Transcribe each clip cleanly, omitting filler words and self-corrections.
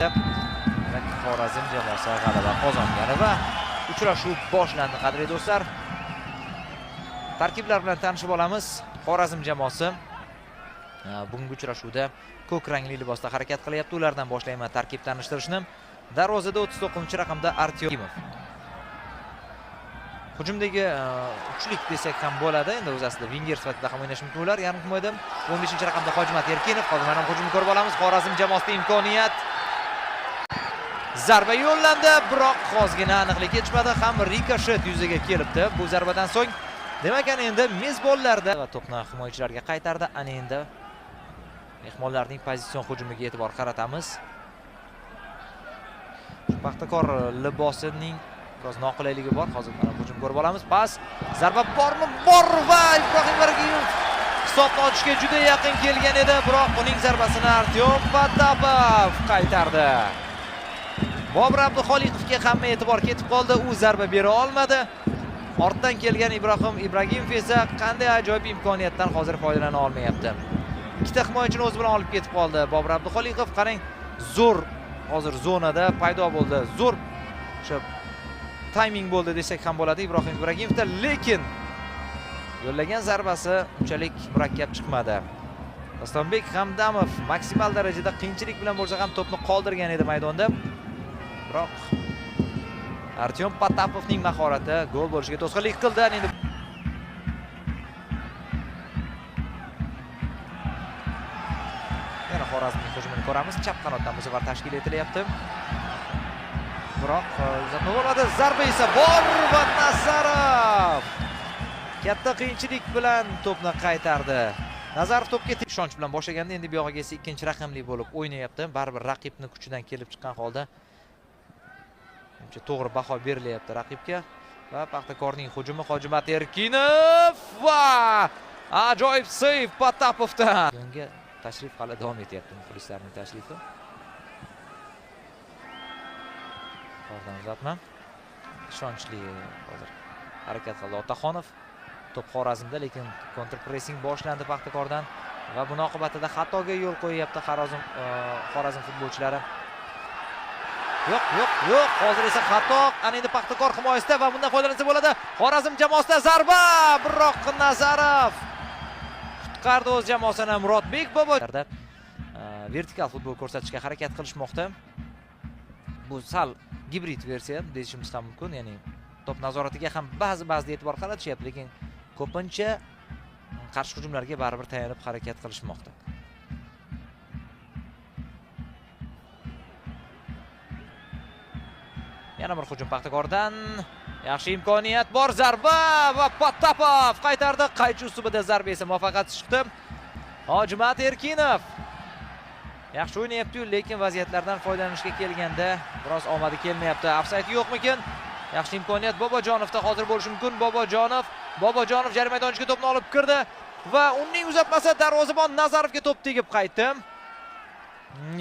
Xorazm jamoasi g'alaba qozongani va uchrashuv boshlandi. Qadrli do'stlar, tarkiblar bilan tanishib olamiz. Xorazm jamoasi bugungi uchrashuvda ko'k rangli libosda harakat qilyapti. Ulardan boshlayman tarkib tanishtirishni. Darvozada 39-raqamda Artyomov. Hujumdagi uchlik desak ham bo'ladi. Endi o'z aslida winger sifatida ham o'ynash mumkin ular. Yarim himoyada 15-raqamda Hojimat Erkinov. Hozir mana hujumni ko'rib olamiz. Xorazm jamoasida imkoniyat. Zarba yo'llandi, biroq ozgina aniqlik yetishmadi. Ham rikoshet yuzaga kelibdi. Bu zarbadan so'ng demak endi mezbonlarda va to'pni himoyachilarga qaytardi. Ana endi mehmonlarning pozitsion hujumiga e'tibor qaratamiz. Paxtakor libosining biroz noqullayligi bor. Hozir mana hujum ko'rib olamiz. Pas, zarba bormi? Bor va Ibrohim Bargiyev hisobni ochishga juda yaqin kelgan edi, biroq uning zarbasini Artyom Patapov qaytardi. Bobur Abduxoliqovga hamma e'tibor ketib qoldi. U zarba bera olmadi. Ortdan kelgan Ibrohim Ibragimov esa qanday ajoyib imkoniyatdan hozir foydalana olmayapti. Ikkita himoyachini o'zi bilan olib ketib qoldi. Bobur Abduxoliqov qarang, zo'r hozir zonada paydo bo'ldi. Zo'r o'sha timing bo'ldi desak ham bo'ladi Ibrohim Ibragimovda, lekin yo'llagan zarbasi unchalik murakkab chiqmadi. Dostonbek Hamdamov maksimal darajada qiyinchilik bilan bo'lsa ham to'pni qoldirgan edi maydonda. Biroq Artyom Patapovning mahorati gol bo'lishiga to'sqinlik qildi. Endi yana Xorazmning hujumini ko'ramiz. Chap qanotdan bu safar tashkil etilyapti. Biroq uzatma bo'lmadi. Zarba esa bor va Nazarov katta qiyinchilik bilan to'pni qaytardi. Nazarov to'pga ishonch bilan boshlaganda endi bu yog'iga esa ikkinchi raqamli bo'lib o'ynayapti. Baribir raqibni kuchidan kelib chiqqan holda to'g'ri baho berilyapti raqibga va Paxtakorning hujumi Hojimat Erkinov va ajoyib seyv Patapovdan. Bunga tashrif hali davom etyapti, muxlislarning tashrifi. Oradan uzatma. Ishonchli hozir harakat qildi Otaxonov. To'p Xorazmda, lekin counter pressing boshlandi Paxtakordan va buning oqibatida xatoga yo'l qo'yyapti Xorazm futbolchilari. Yo'q. Hozir esa xato. Ana endi Paxtakor himoyasida va bundan foydalansa bo'ladi. Xorazm jamoasida zarba, biroq Nazarov qutqardi o'z jamoasini. Murodbek Bobojonov vertikal futbol ko'rsatishga harakat qilishmoqda. Bu sal gibrid versiya deyishimiz ham mumkin. Ya'ni to'p nazoratiga ham ba'zida e'tibor qaratishyapti, lekin ko'pincha qarshi hujumlarga baribir tayanib harakat qilishmoqda. Yana bir hujum Paxtakordan. Yaxshi imkoniyat bor, zarba va Patapov qaytardi. Qaychi ustida zarba esa muvaffaqiyatsiz chiqdi. Hojimat Erkinov yaxshi o'ynayapti, lekin vaziyatlardan foydalanishga kelganda biroz omadi kelmayapti. Ofsayd yo'qmikin? Yaxshi imkoniyat Bobojonovda hozir bo'lishi mumkin. Bobojonov jarima maydoniga to'pni olib kirdi va uning uzatmasi darvozabon Nazarovga to'p tegib qaytdi.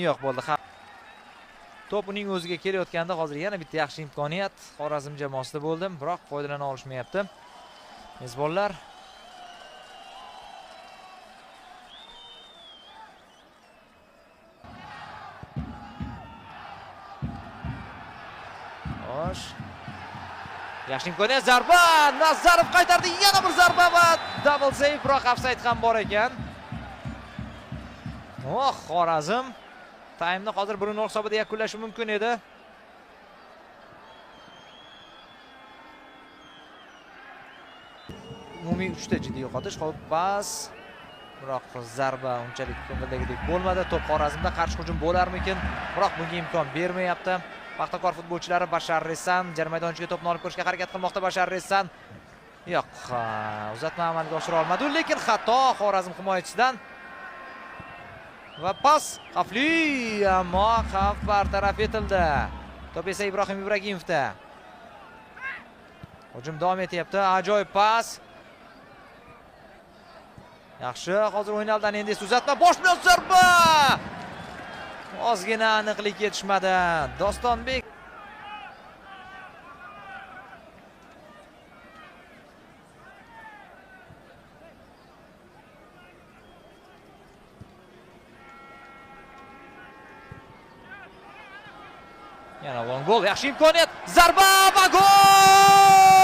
Yo'q bo'ldi. To'p uning o'ziga kelayotganda hozir yana bitta yaxshi imkoniyat Xorazm jamoasida bo'ldi, biroq foydalana olishmayapti mezbonlar. Xo'sh. Yaxshi imkoniyat, zarba, Nazarov qaytardi, yana bir zarba va double save, biroq ofsayd ham bor ekan. Xorazm taymni hozir 1-0 hisobida yakunlashi mumkin edi. Umumiy 3 ta jiddiy yo'qotish, xo'p, pas. Biroq zarba unchalik ko'ngildagidek bo'lmadi. To'p Xorazmda, qarshi hujum bo'larmikin? Biroq bunga imkon bermayapti. Paxtakor futbolchilari Bashar Resan jarima maydoniga to'pni olib kirishga harakat qilmoqda. Bashar Resan yo'q, uzatma amalga oshira olmadi, lekin xato Xorazm himoyachisidan. Va pas xavfli, ammo xavf bartaraf etildi. To'p esa Ibrohim Ibragimovda. Hujum davom etyapti. Ajoyib pas. Yaxshi, hozir o'ynaldan endi uzatma, boshni zarba. Ozgina aniqlik yetishmadi. Dostonbek Yana von gol, yaxshi imkoniyat. Zarba va gol!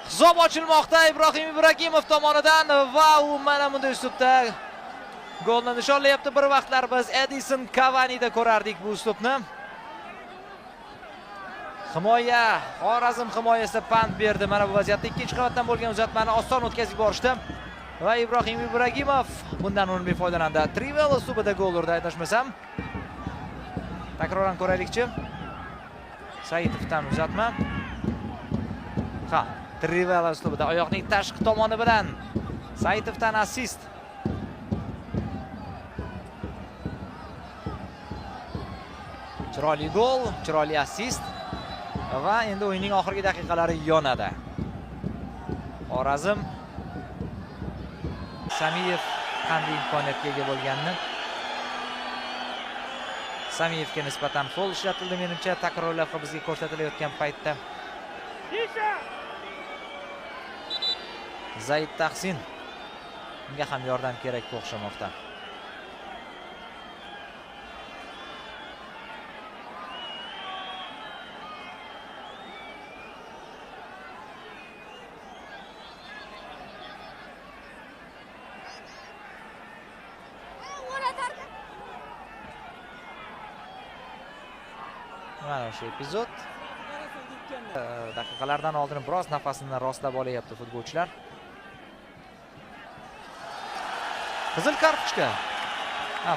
Hisob ochilmoqda Ibrohim Ibragimov tomonidan va u mana bunday uslubda golni nishonlayapti. Bir vaqtlar biz Edison Cavani'da ko'rardik bu uslubni. Himoya, Xorazm himoyasi pand berdi. Mana bu vaziyatda ikkinchi qavatdan bo'lgan uzatmani oson o'tkazib yuborishdi. Va Ibrohim Ibragimov bundan unumli foydalandi. Trivel uslubida gol urdi, adashmasam. Takroran ko'raylikchi. Saitovdan uzatma. Ha, Trivel uslubida oyoqning tashqi tomoni bilan Saitovdan assist. Chiroyli gol, chiroyli assist. Va endi o'yinning oxirgi daqiqalari yonadi. Xorazm Samiyev qanday imkoniyatga ega bo'lganini. Samiyevga nisbatan foul ishlatildi menimcha takror lavha bizga ko'rsatilayotgan paytda. Zaid Tahsin unga ham yordam kerak o'xshamoqda. Mana shu epizod. Daqiqalardan oldin biroz nafasini rostlab olyapti futbolchilar. Qizil kartochka.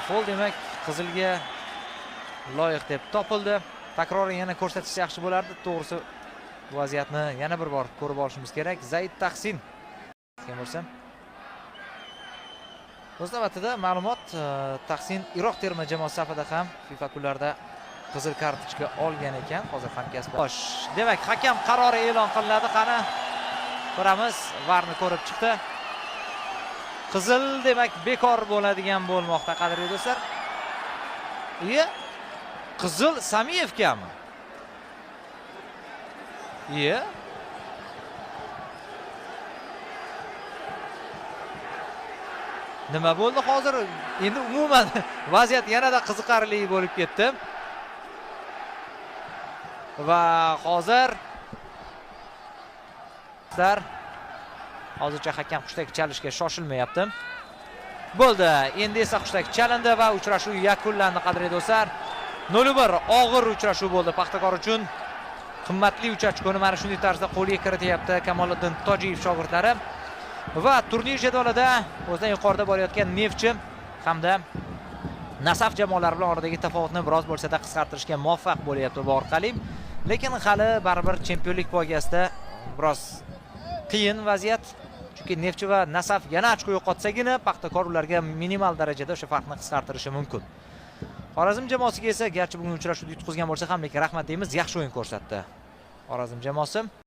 Foul demak qizilga loyiq deb topildi. Takroran yana ko'rsatish yaxshi bo'lardi. To'g'risi vaziyatni yana bir bor ko'rib olishimiz kerak. Zaid Tahsin. Kim bo'lsa? O'z navbatida ma'lumot, Tahsin Iroq terma jamoasi safida ham FIFA kunlarida qizil kartochka olgan ekan. Hozir hamkasb. Xo'sh, demak hakam qarori e'lon qilinadi. Qani ko'ramiz. VARni ko'rib chiqdi. Qizil demak bekor bo'ladigan bo'lmoqda, qadrli do'stlar. Qizil Samiyevgami? Nima bo'ldi hozir? Endi umuman vaziyat yanada qiziqarli bo'lib ketdi. Va hozir hozircha hakam hushtak chalishga shoshilmayapti. Bo'ldi. Endi esa hushtak chalindi va uchrashuv yakunlandi, qadrli do'stlar. 0-1 og'ir uchrashuv bo'ldi Paxtakor uchun. Qimmatli uchachkoni mana shunday tarzda qo'lga kirityapti Kamoliddin Tojiyev shogirdlari. Va turnir jadvalida o'zidan yuqorida borayotgan Neftchi hamda Nasaf jamoalari bilan oradagi tafovutni biroz bo'lsa-da qisqartirishga muvaffaq bo'lyapti bu orqali. Lekin hali baribir chempionlik poygasida biroz qiyin vaziyat. Chunki Neftchi va Nasaf yana ochko yo'qotsagina Paxtakor ularga minimal darajada o'sha farqni qisqartirishi mumkin. Xorazm jamoasiga esa garchi bugun uchrashuvda yutqizgan bo'lsa ham, lekin rahmat deymiz, yaxshi o'yin ko'rsatdi. Xorazm jamoasi